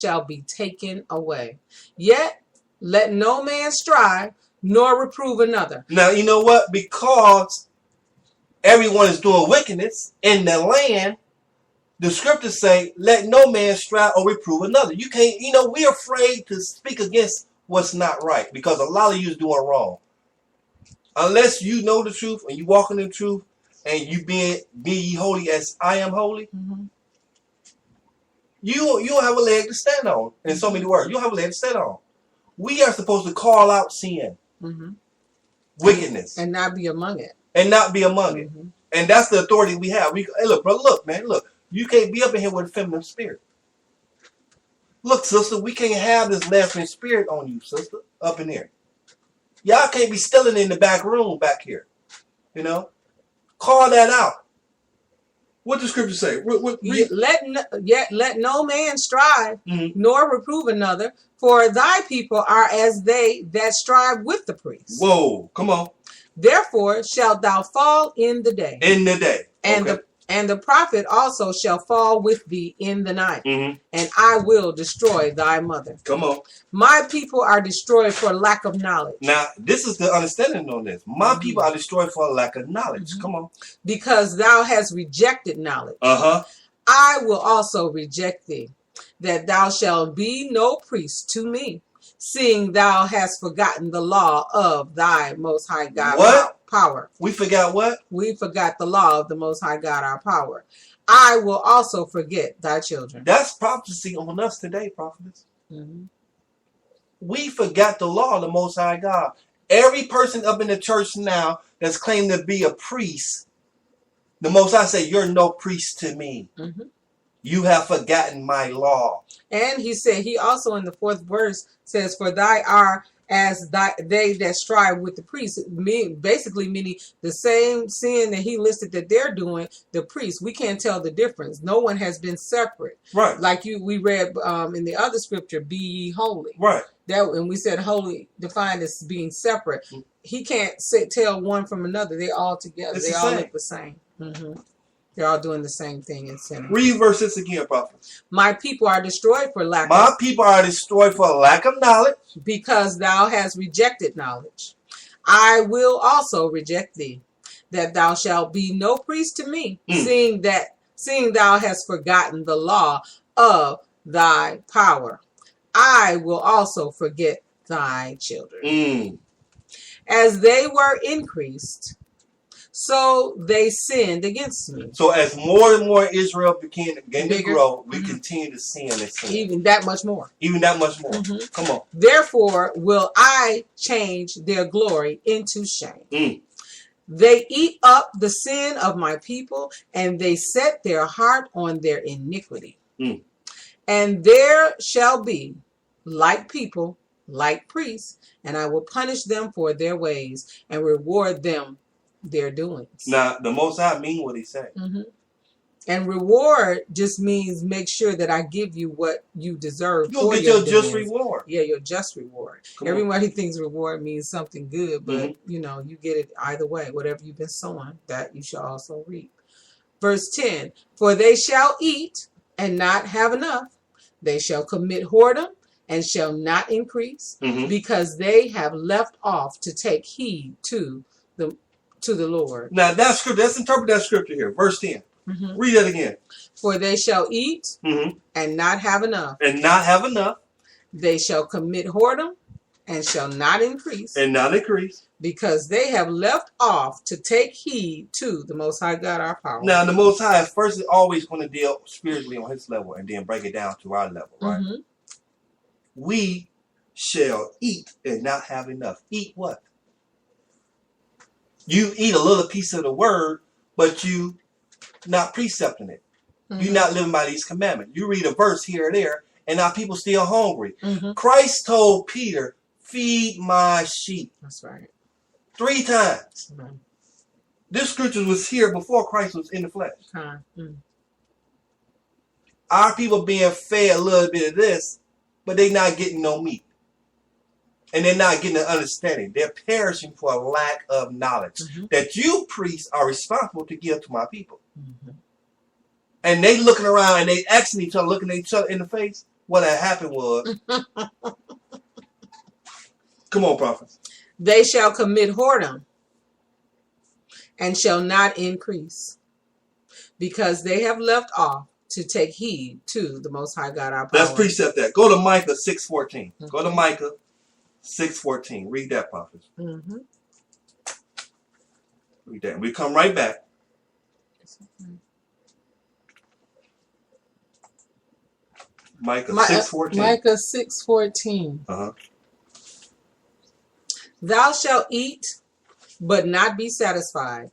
shall be taken away. Yet let no man strive, nor reprove another. Now, you know what? Because everyone is doing wickedness in the land, the scriptures say, let no man strive or reprove another. You can't, we're afraid to speak against what's not right because a lot of you is doing wrong. Unless you know the truth and you walk in the truth and you be ye holy as I am holy, you don't have a leg to stand on. In so many words, you don't have a leg to stand on. We are supposed to call out sin, wickedness, and not be among it. And not be among it. And that's the authority we have. Hey, look, brother, look. You can't be up in here with a feminine spirit. Look, sister, we can't have this masculine spirit on you, sister, up in here. Y'all can't be stealing in the back room back here. Call that out. What does scripture say? Let no man strive, nor reprove another, for thy people are as they that strive with the priests. Whoa, come on. Therefore shalt thou fall in the day. In the day. And the prophet also shall fall with thee in the night, and I will destroy thy mother. Come on. My people are destroyed for lack of knowledge. Now, this is the understanding on this. My people are destroyed for lack of knowledge. Come on. Because thou hast rejected knowledge. I will also reject thee, that thou shalt be no priest to me, seeing thou hast forgotten the law of thy most high God. What? Power. We forgot what? We forgot the law of the most high God, our power. I will also forget thy children. That's prophecy on us today, prophetess. We forgot the law of the most high God. Every person up in the church now that's claimed to be a priest, the most high say, you're no priest to me. You have forgotten my law. And he said, he also in the 4th verse says, for thy are as they that strive with the priests, basically meaning the same sin that he listed that they're doing, the priests. We can't tell the difference. No one has been separate. Right. Like we read in the other scripture, be ye holy. Right. And we said holy defined as being separate. He can't tell one from another. They're all together. They all look the same. They're all doing the same thing in sin. Read verse 6 again, prophet. My people are destroyed for lack My people are destroyed for lack of knowledge. Because thou hast rejected knowledge. I will also reject thee, that thou shalt be no priest to me, seeing thou hast forgotten the law of thy power. I will also forget thy children. As they were increased, so they sinned against me. So as more and more Israel began to grow, we continue to sin and sin. Even that much more. Even that much more. Come on. Therefore will I change their glory into shame. They eat up the sin of my people, and they set their heart on their iniquity. And there shall be like people, like priests, and I will punish them for their ways and reward them their doings. Now, the Most High mean what he said. And reward just means make sure that I give you what you deserve. You'll get your just reward. Yeah, your just reward. Everybody thinks reward means something good, but you get it either way. Whatever you've been sowing, that you shall also reap. Verse 10, for they shall eat and not have enough. They shall commit whoredom and shall not increase, because they have left off to take heed to the Lord. Now that scripture, let's interpret that scripture here. Verse 10. Read that again. For they shall eat and not have enough. And not have enough. They shall commit whoredom and shall not increase. And not increase. Because they have left off to take heed to the Most High God, our power. Now the Most High first is always going to deal spiritually on his level and then break it down to our level, right? We shall eat and not have enough. Eat what? You eat a little piece of the word, but you not precepting it. You're not living by these commandments. You read a verse here or there, and now people still hungry. Christ told Peter, feed my sheep. That's right. 3 times. This scripture was here before Christ was in the flesh. Our people being fed a little bit of this, but they not getting no meat. And they're not getting an understanding. They're perishing for a lack of knowledge. That you priests are responsible to give to my people. And they looking around and they asking each other, looking at each other in the face. what had happened was, come on, prophet. They shall commit whoredom and shall not increase, because they have left off to take heed to the Most High God our power. Let's precept that. Go to Micah 6:14. Okay. Go to Micah 6:14. Read that, prophet. Mm-hmm. Read that. We come right back. Micah 6:14. Micah 6:14. Uh-huh. Thou shalt eat, but not be satisfied,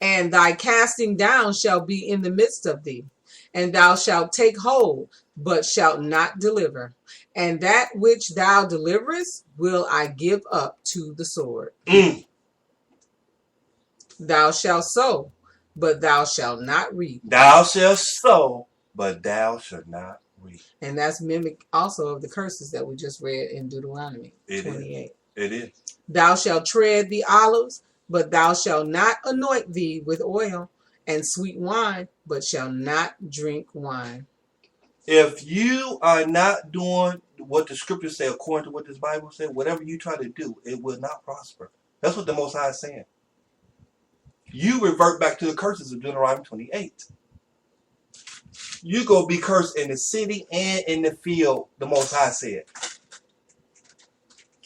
and thy casting down shall be in the midst of thee, and thou shalt take hold, but shalt not deliver. And that which thou deliverest will I give up to the sword. Thou shalt sow, but thou shalt not reap. Thou shalt sow, but thou shalt not reap. And that's mimic also of the curses that we just read in Deuteronomy 28. It is. Thou shalt tread the olives, but thou shalt not anoint thee with oil, and sweet wine, but shalt not drink wine. If you are not doing what the scriptures say, according to what this Bible says, whatever you try to do, it will not prosper. That's what the Most High is saying. You revert back to the curses of Deuteronomy 28. You go be cursed in the city and in the field, the Most High said.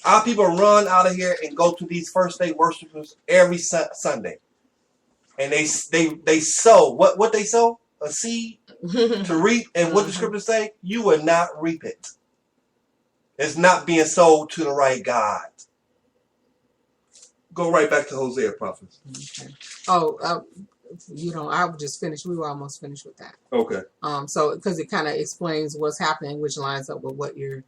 Our people run out of here and go to these first day worshipers every Sunday. And they sow. What they sow? A seed to reap. And what the scriptures say? You will not reap it. It's not being sold to the right God. Go right back to Hosea, prophets. Okay. Oh, I just finished. We were almost finished with that. Okay. So because it kind of explains what's happening, which lines up with what you're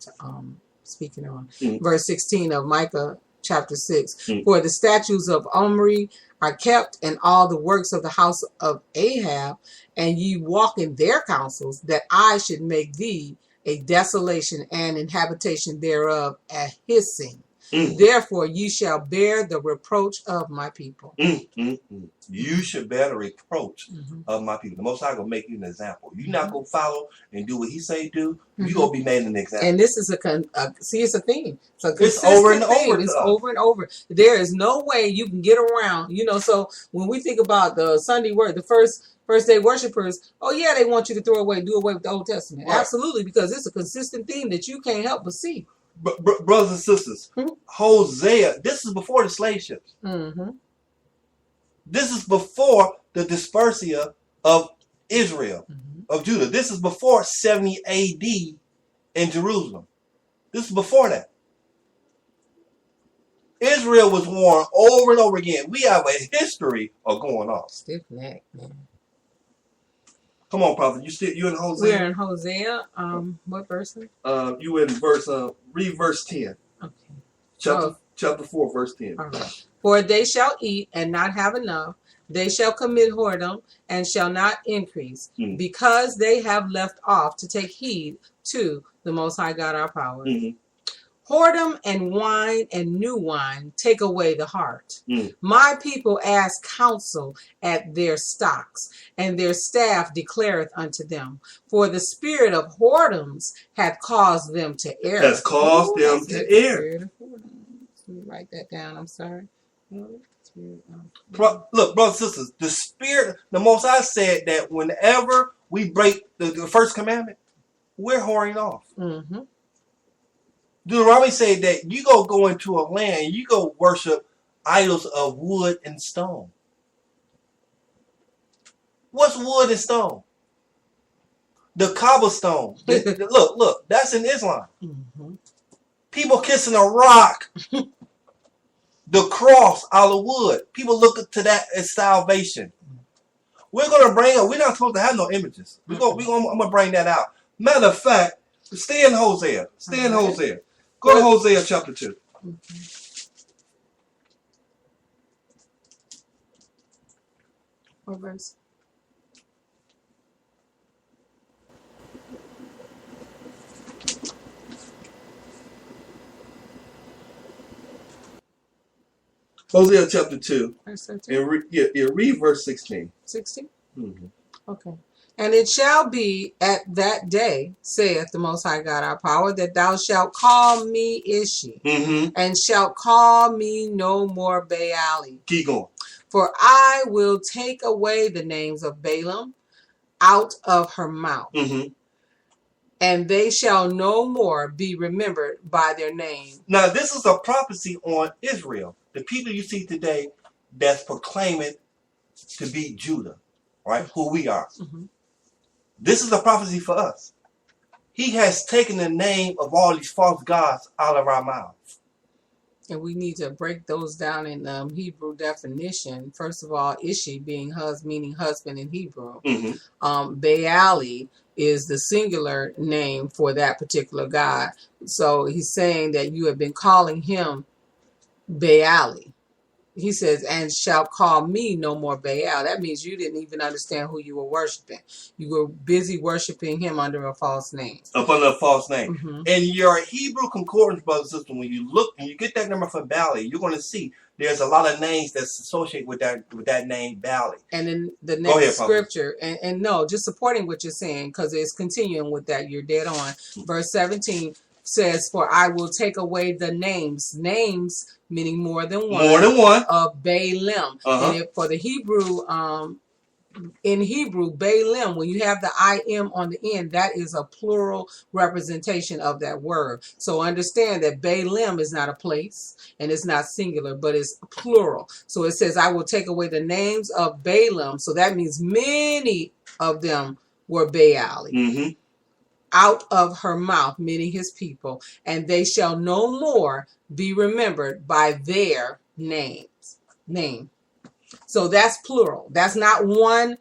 speaking on. Verse 16 of Micah chapter 6. For the statutes of Omri are kept, and all the works of the house of Ahab, and ye walk in their counsels, that I should make thee a desolation, and in habitation thereof a hissing. Therefore ye shall bear the reproach of my people. You should bear the reproach of my people. The Most High gonna make you an example. You're not gonna follow and do what He say do. You gonna be made an example. And this is it's a theme. It's over and over. It's over and over. There is no way you can get around. So when we think about the Sunday word, the first day worshipers, oh yeah, they want you to do away with the Old Testament. Right. Absolutely, because it's a consistent theme that you can't help but see. Brothers and sisters, Hosea, this is before the slave ships. This is before the dispersia of Israel, of Judah. This is before 70 AD in Jerusalem. This is before that. Israel was warned over and over again. We have a history of going off. Stiff neck, man. Come on, prophet. You in Hosea? We're in Hosea. What verse? You in read verse 10. Okay. Chapter 4, verse 10. All right. For they shall eat and not have enough. They shall commit whoredom and shall not increase, because they have left off to take heed to the Most High God our power. Whoredom and wine and new wine take away the heart. My people ask counsel at their stocks, and their staff declareth unto them. For the spirit of whoredoms hath caused them to err. Has caused them to err. Let me write that down. I'm sorry. Look, brothers and sisters, the spirit, the Most High said that whenever we break the first commandment, we're whoring off. Deuteronomy said that you go into a land, you go worship idols of wood and stone. What's wood and stone? The cobblestone. Look, that's in Islam. People kissing a rock. The cross out of wood. People look to that as salvation. We're going to bring up, we're not supposed to have no images. I'm going to bring that out. Matter of fact, stay in Hosea. Hosea. Go to Hosea chapter 2. What verse? Hosea chapter 2. Verse 13. And read verse 16. 16? Okay. And it shall be at that day, saith the Most High God, our power, that thou shalt call me Ishi, and shalt call me no more Baali. Keep going. For I will take away the names of Balaam out of her mouth, and they shall no more be remembered by their name. Now, this is a prophecy on Israel. The people you see today that's proclaiming to be Judah, right? Who we are. This is a prophecy for us. He has taken the name of all these false gods out of our mouths. And we need to break those down in Hebrew definition. First of all, Ishi meaning husband in Hebrew. Baali is the singular name for that particular god. So he's saying that you have been calling him Baali. He says, and shall call me no more Baal. That means you didn't even understand who you were worshiping. You were busy worshiping him under a false name. Up under a false name. In your Hebrew concordance, brother and sister, when you look and you get that number for Baali, you're going to see there's a lot of names that's associated with that name Baali. And then the next scripture, and no, just supporting what you're saying, because it's continuing with that. You're dead on. Verse 17 says, for I will take away the names meaning more than one of Balaam. And for the Hebrew, in Hebrew, Balaam, when you have the im on the end, that is a plural representation of that word. So understand that Balaam is not a place and it's not singular, but it's plural. So it says, I will take away the names of Balaam. So that means many of them were Baali. Out of her mouth, meaning his people, and they shall no more be remembered by their name. So that's plural. That's not one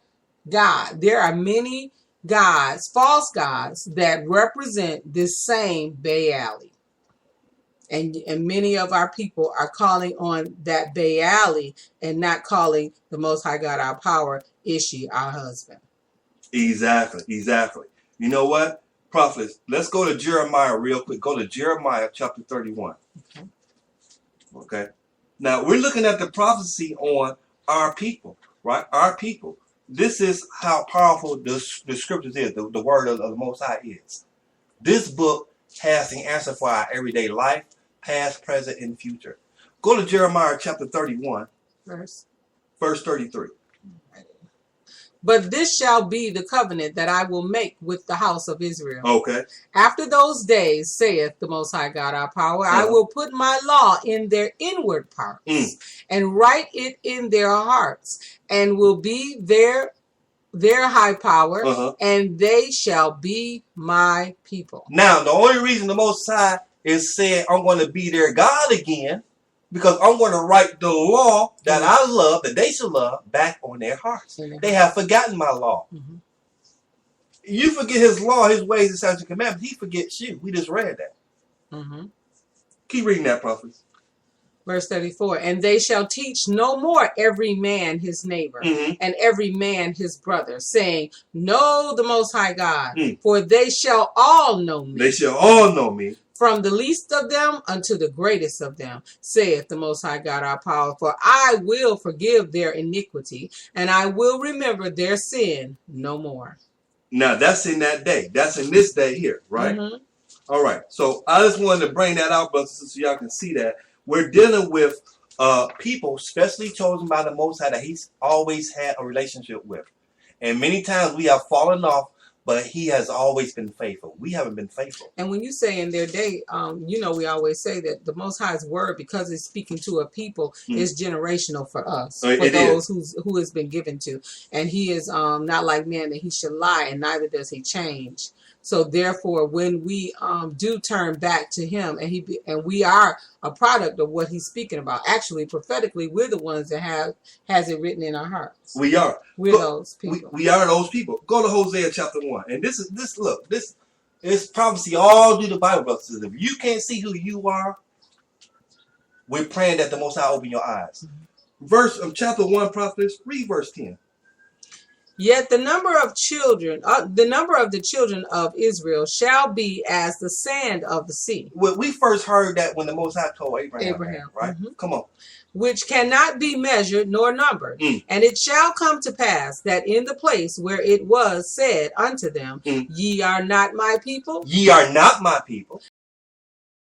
God. There are many gods, false gods, that represent this same Baali. And many of our people are calling on that Baali and not calling the Most High God, our power, Ishi, our husband. Exactly. You know what? Prophets, let's go to Jeremiah real quick. Go to Jeremiah chapter 31. Okay. Now, we're looking at the prophecy on our people, right? Our people. This is how powerful the scriptures is, the word of the Most High is. This book has the answer for our everyday life, past, present, and future. Go to Jeremiah chapter 31, verse 33. But this shall be the covenant that I will make with the house of Israel. Okay. After those days, saith the Most High God, our power, I will put my law in their inward parts and write it in their hearts, and will be their high power, and they shall be my people. Now, the only reason the Most High is saying I'm going to be their God again, because I'm going to write the law that I love, that they should love, back on their hearts. They have forgotten my law. You forget his law, his ways, and statutes and commandments. He forgets you. We just read that. Keep reading that, prophet. Verse 34, and they shall teach no more every man his neighbor, and every man his brother, saying, know the Most High God, for they shall all know me. They shall all know me. From the least of them unto the greatest of them, saith the Most High God, our power. For I will forgive their iniquity, and I will remember their sin no more. Now, that's in that day. That's in this day here, right? All right. So I just wanted to bring that out, brothers and sisters, so y'all can see that. We're dealing with people, especially chosen by the Most High, that he's always had a relationship with. And many times we have fallen off, but he has always been faithful. We haven't been faithful. And when you say in their day, we always say that the Most High's word, because it's speaking to a people, is generational for us, for those who has been given to. And he is not like man that he should lie, and neither does he change. So therefore, when we do turn back to him, and we are a product of what he's speaking about. Actually, prophetically, we're the ones that has it written in our hearts. We are. We're those people. We are those people. Go to Hosea chapter 1. And this is prophecy all through the Bible, brothers. If you can't see who you are, we're praying that the Most High open your eyes. Chapter 1, prophets, read verse 10. Yet the number of the children of Israel shall be as the sand of the sea. We first heard that when the Most High told Abraham. Right? Mm-hmm. Come on. Which cannot be measured nor numbered. And it shall come to pass that in the place where it was said unto them, Ye are not my people. Ye are not my people.